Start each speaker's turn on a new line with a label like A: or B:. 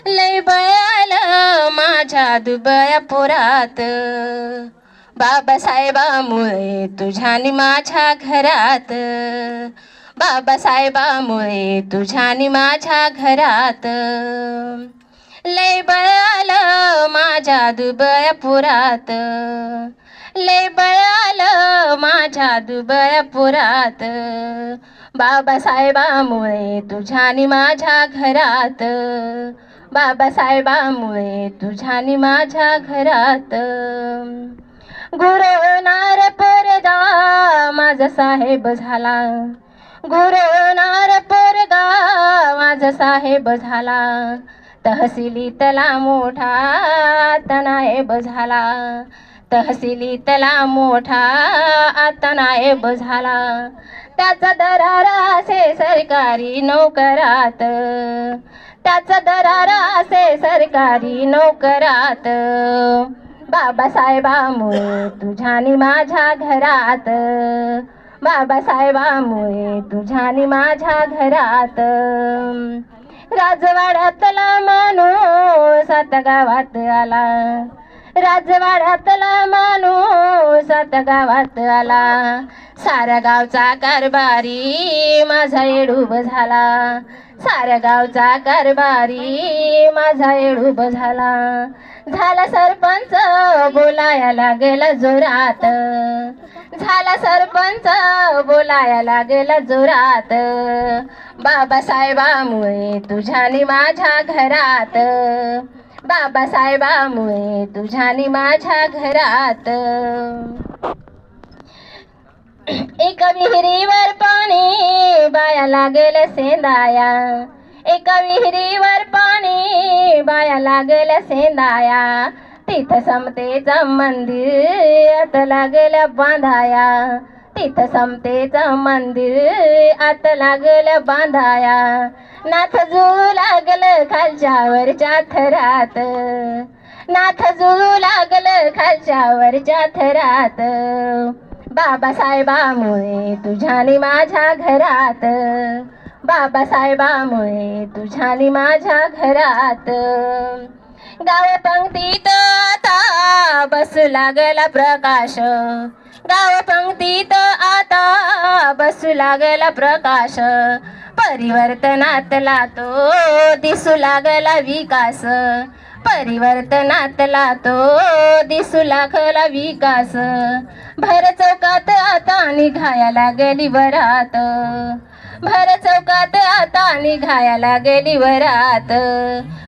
A: लय बळ आलं माझ्या दुबळ्या पोरात, बाबासाहेबामुळे तुझ्यानी माझ्या घरात, बाबासाहेबामुळे तुझ्यानी माझ्या घरात. लय बळ आलं माझ्या दुबळ्या पोरात, लय बळ आलं माझ्या दुबळ्या पोरात, बाबासाहेबामुळे तुझ्यानी माझ्या घरात, बाबासाहेबामुळे तुझ्यानी माझ्या घरात. गुरवणार पोरगा माझा साहेब झाला, गुरवणार पोरगा माझा साहेब झाला, तहसीलीतला मोठा आता नायब झाला, तहसीलीतला मोठा आता नायब झाला. त्याचा दरारा असे सरकारी नोकरात, त्याचा दरारा असे सरकारी नोकरात, बाबासाहेबामुळे तुझ्यानी माझ्या घरात, बाबासाहेबामुळे तुझ्यानी माझ्या घरात. राजवाड्यातला माणूस आता गावात आला, राजवाड्यातला माणूस आता गावात आला, साऱ्या गावचा कारभारी माझा येडूब झाला, साऱ्या गावचा कारभारी माझा येडूब झाला. झाला सरपंच बोलाया लागेल जोरात, झाला सरपंच बोलाया लागेल जोरात, बाबासाहेबामुळे तुझ्यानी माझ्या घरात, बाबासाहेबामुळे तुझ्यानी माझ्या घरात. एका विहिरीवर पाणी बाया लागेल सेंदाया, एका विहिरीवर पाणी बाया लागेल सेंदाया, तिथं समतेचं मंदिर आता लागेल बांधाया, तिथं समतेचं मंदिर आता लागेल बांधाया. नाथ जुळू लागलं खालच्या वरच्या थरात, नाथ जुळू लागलं खालच्या वरच्या थरात, बाबासाहेबामुळे तुझ्यानी माझ्या घरात, बाबासाहेबामुळे तुझ्यानी माझ्या घरात. गाव पंक्तीत आता बसू लागला प्रकाश, गाव पंक्तीत आता बसू लागला प्रकाश, परिवर्तनातला तो दिसू लागला विकास, परिवर्तनातला तो दिसू लागला विकास. भर चौकात आता निघाया लागली वरात, भर चौकात आता निघाया लागली वरात,